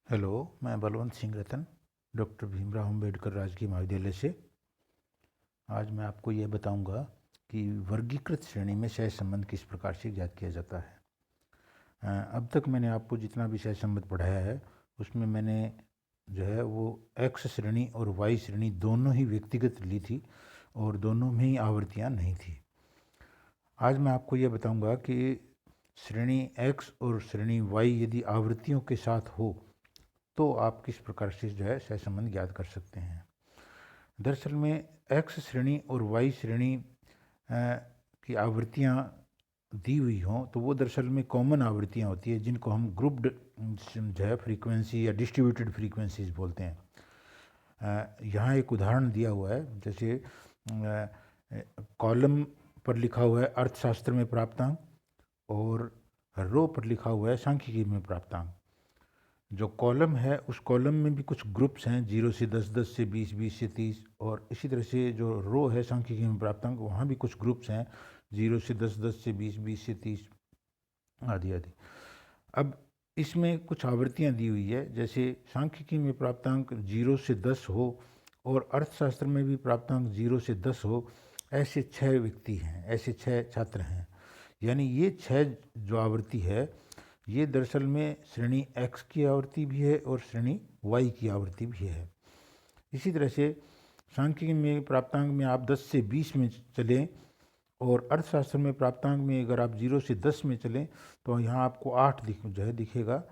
Hello, मैं बलवंत सिंह रतन, doctor Bhimrao Ambedkar राजकीय महाविद्यालय से। आज मैं आपको ये बताऊंगा कि वर्गीकृत श्रेणी में सहज संबंध किस प्रकार से ज्ञात किया जाता है। अब तक मैंने आपको जितना भी सहज संबंध पढ़ाया है उसमें मैंने जो है वो एक्स श्रेणी और वाई श्रेणी दोनों ही व्यक्तिगत ली थी और दोनों में ही आवृत्तियाँ नहीं थी। आज मैं आपको ये बताऊंगा कि श्रेणी एक्स और श्रेणी वाई यदि आवृत्तियों के साथ हो तो आप किस प्रकार से जो है सहसंबंध ज्ञात कर सकते हैं। दरअसल में एक्स श्रेणी और वाई श्रेणी की आवृत्तियाँ दी हुई हों तो वो दरअसल में कॉमन आवृत्तियाँ होती है जिनको हम ग्रुप्ड जो है फ्रीक्वेंसी या डिस्ट्रीब्यूटेड फ्रीक्वेंसीज बोलते हैं। यहाँ एक उदाहरण दिया हुआ है, जैसे कॉलम पर लिखा हुआ है अर्थशास्त्र में प्राप्तांक और रो पर लिखा हुआ है सांख्यिकी में प्राप्तांक। जो कॉलम है उस कॉलम में भी कुछ ग्रुप्स हैं 0 से 10, 10 से 20, 20 से 30, और इसी तरह से जो रो है सांख्यिकी में प्राप्तांक वहाँ भी कुछ ग्रुप्स हैं 0 से 10, 10 से 20, 20 से 30 आदि आदि। अब इसमें कुछ आवृत्तियाँ दी हुई है, जैसे सांख्यिकी में प्राप्तांक 0 से 10 हो और अर्थशास्त्र में भी प्राप्तांक 0 से 10 हो। ऐसे 6 व्यक्ति हैं, ऐसे 6 छात्र हैं, यानी ये 6 जो आवृत्ति है ये दरअसल में श्रेणी एक्स की आवृत्ति भी है और श्रेणी वाई की आवृत्ति भी है। इसी तरह से सांख्यिकी में प्राप्तांक में आप 10 से 20 में चलें और अर्थशास्त्र में प्राप्तांक में अगर आप 0 से 10 में चलें तो यहाँ आपको 8 दिखेगा।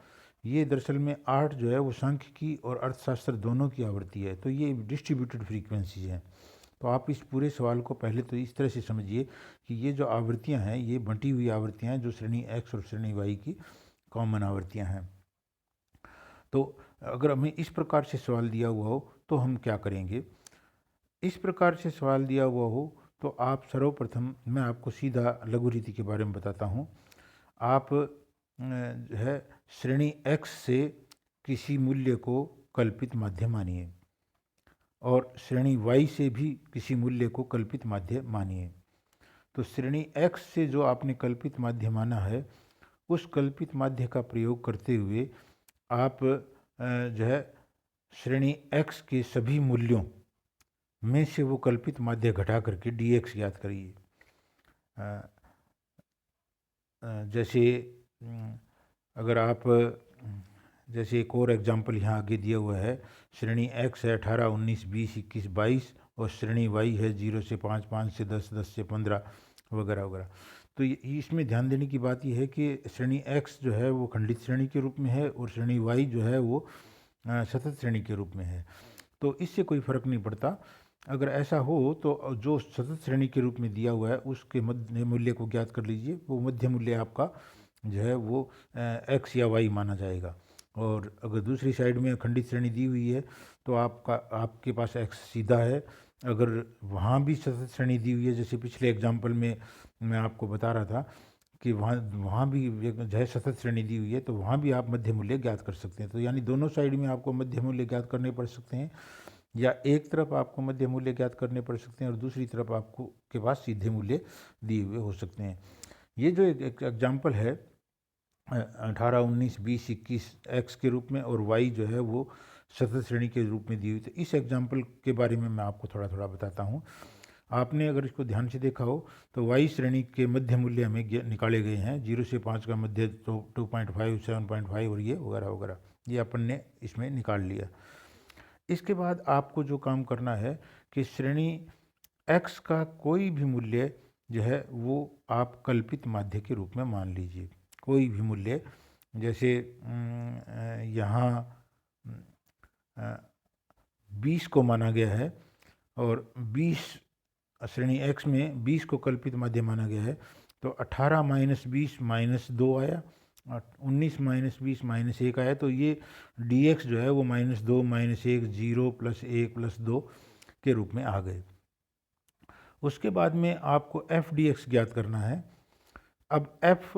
ये दरअसल में 8 जो है वो सांख्यिकी और अर्थशास्त्र दोनों की आवृत्ति है, तो ये डिस्ट्रीब्यूटेड फ्रीक्वेंसीज हैं। तो आप इस पूरे सवाल को पहले तो इस तरह से समझिए कि ये जो आवृत्तियाँ हैं ये बंटी हुई आवृत्तियाँ हैं जो श्रेणी एक्स और श्रेणी वाई की कॉमन आवृत्तियाँ हैं। तो अगर हमें इस प्रकार से सवाल दिया हुआ हो तो हम क्या करेंगे। इस प्रकार से सवाल दिया हुआ हो तो आप सर्वप्रथम मैं आपको सीधा लघु रीति के बारे में बताता हूँ। आप जो है श्रेणी एक्स से किसी मूल्य को कल्पित माध्य मानिए और श्रेणी वाई से भी किसी मूल्य को कल्पित माध्य मानिए। तो श्रेणी एक्स से जो आपने कल्पित माध्य माना है उस कल्पित माध्य का प्रयोग करते हुए आप जो है श्रेणी एक्स के सभी मूल्यों में से वो कल्पित माध्य घटा करके डी एक्स ज्ञात करिए। जैसे अगर आप जैसे एक और एग्जांपल यहाँ आगे दिया हुआ है, श्रेणी एक्स है 18, 19, 20, 21, 22 और श्रेणी वाई है 0 से 5, 5 से 10, 10 से 15 वगैरह वगैरह। तो इसमें ध्यान देने की बात यह है कि श्रेणी एक्स जो है वो खंडित श्रेणी के रूप में है और श्रेणी वाई जो है वो सतत श्रेणी के रूप में है। तो इससे कोई फर्क नहीं पड़ता। अगर ऐसा हो तो जो सतत श्रेणी के रूप में दिया हुआ है उसके मध्य मूल्य को ज्ञात कर लीजिए। वो मध्य मूल्य आपका जो है वो एक्स या वाई माना जाएगा। और अगर दूसरी साइड में खंडित श्रेणी दी हुई है तो आपके पास एक्स सीधा है। अगर वहाँ भी सतत श्रेणी दी हुई है, जैसे पिछले एग्जाम्पल में मैं आपको बता रहा था कि वहाँ वहाँ भी जो है सतत श्रेणी दी हुई है, तो वहाँ भी आप मध्य मूल्य ज्ञात कर सकते हैं। तो यानी दोनों साइड में आपको मध्य मूल्य ज्ञात करने पड़ सकते हैं, या एक तरफ आपको मध्य मूल्य ज्ञात करने पड़ सकते हैं और दूसरी तरफ आपको के पास सीधे मूल्य दिए हुए हो सकते हैं। ये जो एक एग्जाम्पल है 18, 19, 20, 21 एक्स के रूप में और वाई जो है वो सतत श्रेणी के रूप में दी हुई, तो इस एग्जाम्पल के बारे में मैं आपको थोड़ा थोड़ा बताता हूँ। आपने अगर इसको ध्यान से देखा हो तो वाई श्रेणी के मध्य मूल्य हमें निकाले गए हैं। 0 से 5 का मध्य तो 2.5, 7.5 और ये वगैरह वगैरह, ये अपन ने इसमें निकाल लिया। इसके बाद आपको जो काम करना है कि श्रेणी एक्स का कोई भी मूल्य जो है वो आप कल्पित माध्य के रूप में मान लीजिए। कोई भी मूल्य, जैसे यहाँ 20 को माना गया है और 20 श्रेणी एक्स में 20 को कल्पित माध्य माना गया है, तो 18 माइनस 20 माइनस 2 आया और 19 माइनस 20 माइनस 1 आया। तो ये डी एक्स जो है वो -2 -1 0 + 1 + 2 के रूप में आ गए। उसके बाद में आपको एफ डी एक्स ज्ञात करना है। अब एफ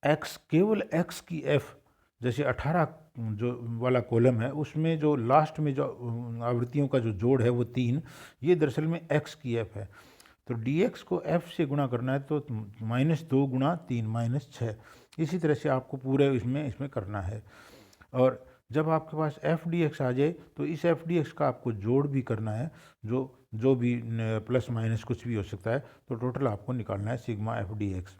एक्स केवल एक्स की एफ, जैसे 18 जो वाला कॉलम है उसमें जो लास्ट में जो आवृत्तियों का जो जोड़ है वो 3, ये दरअसल में एक्स की एफ है। तो डी एक्स को एफ से गुणा करना है तो -2 × 3 -6। इसी तरह से आपको पूरे इसमें करना है। और जब आपके पास एफ डी एक्स आ जाए तो इस एफ डी एक्स का आपको जोड़ भी करना है, जो जो भी प्लस माइनस कुछ भी हो सकता है, तो टोटल आपको निकालना है सिग्मा एफ डी एक्स।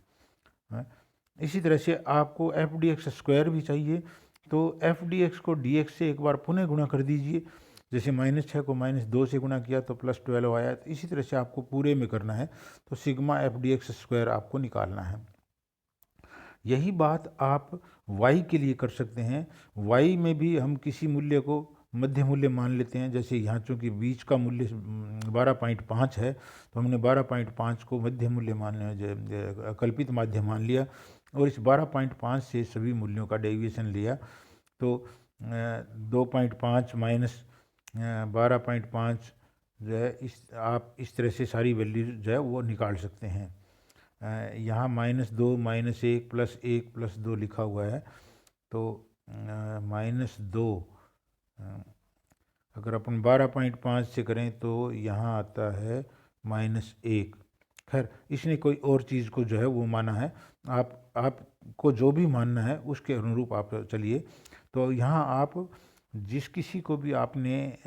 इसी तरह से आपको एफ डी एक्स स्क्वायर भी चाहिए, तो एफ डी एक्स को डी एक्स से एक बार पुनः गुणा कर दीजिए। जैसे -6 को -2 से गुणा किया तो +12 आया, तो इसी तरह से आपको पूरे में करना है, तो sigma F D X square आपको निकालना है। यही बात आप y के लिए कर सकते हैं। y में भी हम किसी मूल्य को मध्य मूल्य मान लेते हैं। जैसे यहाँ चूँकि बीच का मूल्य 12.5 है, तो हमने 12.5 को मध्य मूल्य कल्पित माध्य मान लिया, और इस 12.5 से सभी मूल्यों का डेविएशन लिया, तो 2.5 माइनस 12.5 जो है, आप इस तरह से सारी वैल्यू जो है वो निकाल सकते हैं। यहाँ -2 -1 +1 +2 लिखा हुआ है, तो -2 अगर अपन 12.5 से करें तो यहाँ आता है -1। खैर, इसने कोई और चीज़ को जो है वो माना है, आपको जो भी मानना है उसके अनुरूप आप चलिए। तो यहाँ आप जिस किसी को भी आपने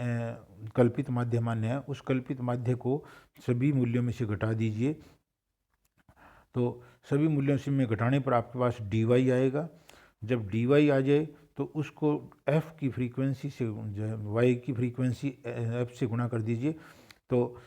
कल्पित माध्य मान्य है, उस कल्पित माध्य को सभी मूल्यों में से घटा दीजिए। तो सभी मूल्यों से में घटाने पर आपके पास dy आएगा। जब dy आ जाए तो उसको f की फ्रीक्वेंसी से जो है y की फ्रीक्वेंसी f से गुणा कर दीजिए, तो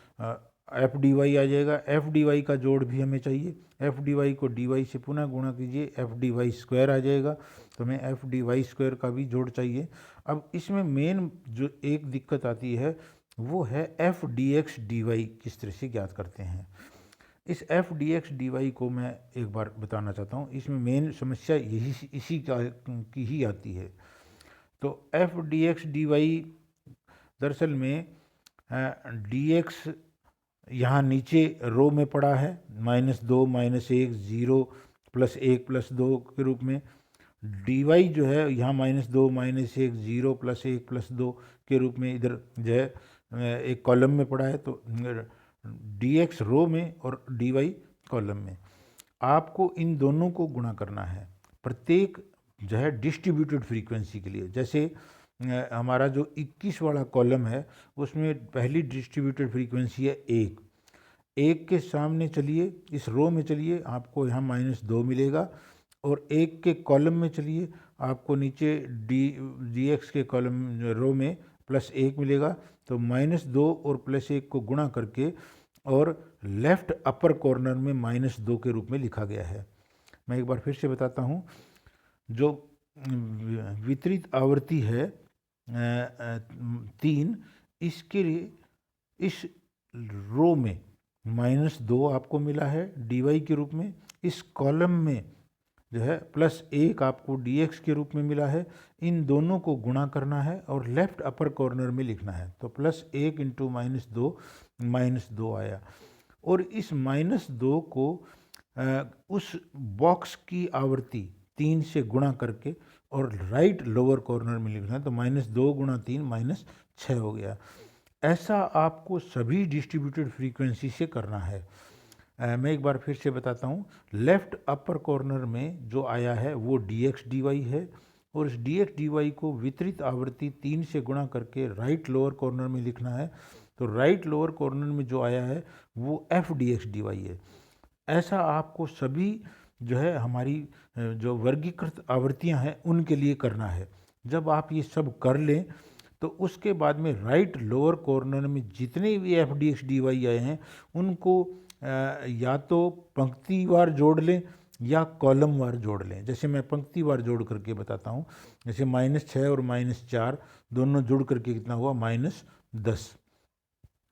एफ डी वाई आ जाएगा। एफ डी वाई का जोड़ भी हमें चाहिए, एफ डी वाई को डी वाई से पुनः गुणा कीजिए, एफ डी वाई स्क्वायर आ जाएगा, तो हमें एफ डी वाई स्क्वायर का भी जोड़ चाहिए। अब इसमें मेन जो एक दिक्कत आती है वो है F D X D Y किस तरह से ज्ञात करते हैं। इस F D X D Y को मैं एक बार बताना चाहता हूँ। इसमें मेन समस्या इसी की ही आती है। तो F D X D Y दरअसल में डी एक्स यहाँ नीचे रो में पड़ा है, -2 -1 0 +1 +2 के रूप में। डी वाई जो है यहाँ -2 -1 0 +1 +2 के रूप में इधर जो है एक कॉलम में पड़ा है, तो डी एक्स रो में और डी वाई कॉलम में। आपको इन दोनों को गुणा करना है प्रत्येक जो है डिस्ट्रीब्यूटेड फ्रीक्वेंसी के लिए। जैसे हमारा जो 21 वाला कॉलम है उसमें पहली डिस्ट्रीब्यूटेड फ्रीक्वेंसी है 1 के सामने चलिए, इस रो में चलिए, आपको यहाँ -2 मिलेगा, और 1 के कॉलम में चलिए, आपको नीचे डी एक्स के कॉलम रो में +1 मिलेगा। तो -2 और +1 को गुणा करके और लेफ्ट अपर कॉर्नर में -2 के रूप में लिखा गया है। मैं एक बार फिर से बताता हूँ। जो वितरित आवृत्ति है 3, इसके लिए इस रो में -2 आपको मिला है dy के रूप में, इस कॉलम में जो है +1 आपको dx के रूप में मिला है। इन दोनों को गुणा करना है और लेफ्ट अपर कॉर्नर में लिखना है, तो +1 × -2 आया। और इस -2 को उस बॉक्स की आवृत्ति 3 से गुणा करके और राइट लोअर कॉर्नर में लिखना है, तो -2 × 3 -6 हो गया। ऐसा आपको सभी डिस्ट्रीब्यूटेड फ्रीक्वेंसी से करना है। मैं एक बार फिर से बताता हूँ। लेफ्ट अपर कॉर्नर में जो आया है वो dx dy है, और इस dx dy को वितरित आवृत्ति 3 से गुणा करके राइट लोअर कॉर्नर में लिखना है, तो राइट लोअर कॉर्नर में जो आया है वो f dx dy है। ऐसा आपको सभी जो है हमारी जो वर्गीकृत आवृत्तियाँ हैं उनके लिए करना है। जब आप ये सब कर लें तो उसके बाद में राइट लोअर कॉर्नर में जितने भी F D X D Y आए हैं उनको या तो पंक्तिवार जोड़ लें या कॉलम वार जोड़ लें। जैसे मैं पंक्तिवार जोड़ करके बताता हूँ। जैसे -6 और -4 दोनों जुड़ करके कितना हुआ, -10।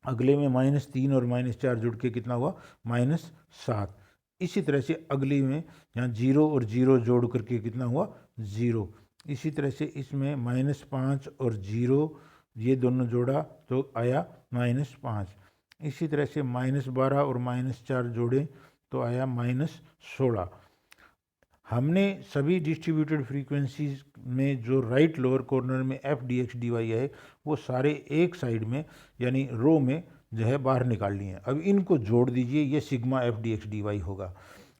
अगले में -3 और -4 जुड़ के कितना हुआ, -7। इसी तरह से अगली में यहाँ 0 और 0 जोड़ करके कितना हुआ, 0। इसी तरह से इसमें -5 और 0 ये दोनों जोड़ा तो आया -5। इसी तरह से -12 और -4 जोड़े तो आया -16। हमने सभी डिस्ट्रीब्यूटेड फ्रीक्वेंसीज में जो राइट लोअर कॉर्नर में F D X D Y है वो सारे एक साइड में यानी रो में जो है बाहर निकाल लिए हैं। अब इनको जोड़ दीजिए, ये sigma F D X D Y होगा।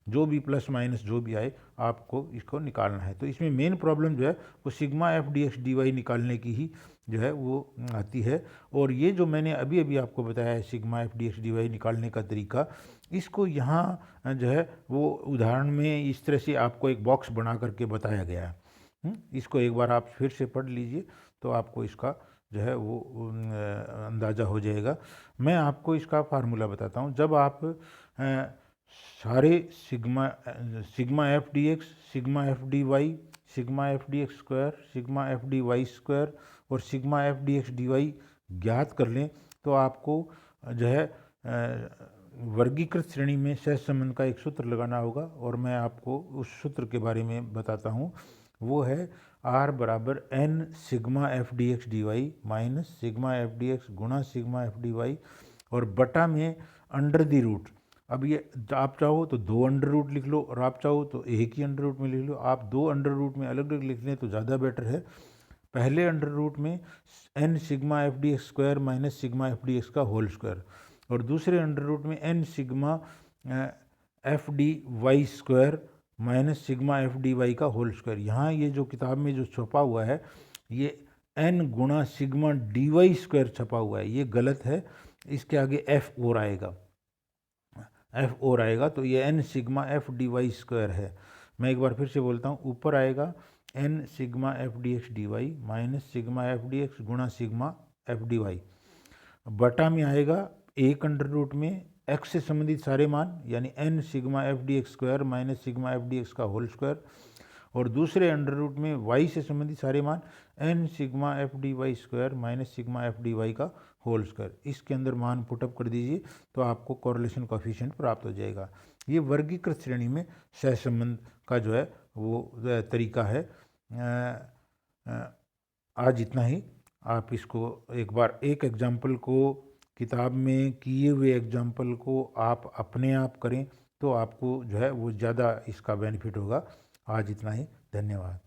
जो भी प्लस माइनस जो भी आए आपको इसको निकालना है। तो इसमें मेन प्रॉब्लम जो है वो sigma F D X D Y निकालने की ही जो है वो आती है। और ये जो मैंने अभी अभी आपको बताया है sigma F D X D Y निकालने का तरीका, इसको यहाँ जो है वो उदाहरण में इस तरह से आपको एक बॉक्स बना करके बताया गया है। इसको एक बार आप फिर से पढ़ लीजिए तो आपको इसका जो है वो अंदाज़ा हो जाएगा। मैं आपको इसका फार्मूला बताता हूँ। जब आप सारे sigma F D X, sigma F D Y, sigma F D X square, sigma F D Y square और sigma F D X D Y ज्ञात कर लें तो आपको जो है वर्गीकृत श्रेणी में सहसंबंध का एक सूत्र लगाना होगा। और मैं आपको उस सूत्र के बारे में बताता हूँ। वो है आर बराबर N sigma F D X D Y minus sigma F D X गुणा सिग्मा एफ डी वाई और बटा में अंडर दी रूट। अब ये आप चाहो तो दो अंडर रूट लिख लो और आप चाहो तो एक ही अंडर रूट में लिख लो। आप दो अंडर रूट में अलग अलग लिख लें तो ज़्यादा बेटर है। पहले अंडर रूट में N sigma F D X square minus sigma F D X का होल स्क्वायर और दूसरे अंडर रूट में N sigma F D Y square minus sigma F D Y का होल स्क्वायर। यहाँ ये जो किताब में जो छपा हुआ है ये एन गुणा सिग्मा डी वाई स्क्वायर छपा हुआ है, ये गलत है। इसके आगे एफ और आएगा, एफ और आएगा तो ये N sigma F D Y square है। मैं एक बार फिर से बोलता हूँ, ऊपर आएगा N sigma F D X D Y minus sigma F D X गुणा सिग्मा एफ डी वाई, बटा में आएगा एक अंडर रूट में एक्स से संबंधित सारे मान यानी N sigma F D X square minus sigma F D X का होल स्क्वायर और दूसरे अंडर रूट में वाई से संबंधित सारे मान N sigma F D Y square minus sigma F D Y का होल स्क्वायर। इसके अंदर मान पुटअप कर दीजिए तो आपको कोरिलेशन कोफिशिएंट प्राप्त हो जाएगा। ये वर्गीकृत श्रेणी में सहसंबंध का जो है वो तरीका है। आज इतना ही। आप इसको एक बार एक एग्जाम्पल को किताब में किए हुए एग्जाम्पल को आप अपने आप करें तो आपको जो है वो ज़्यादा इसका बेनिफिट होगा। आज इतना ही, धन्यवाद।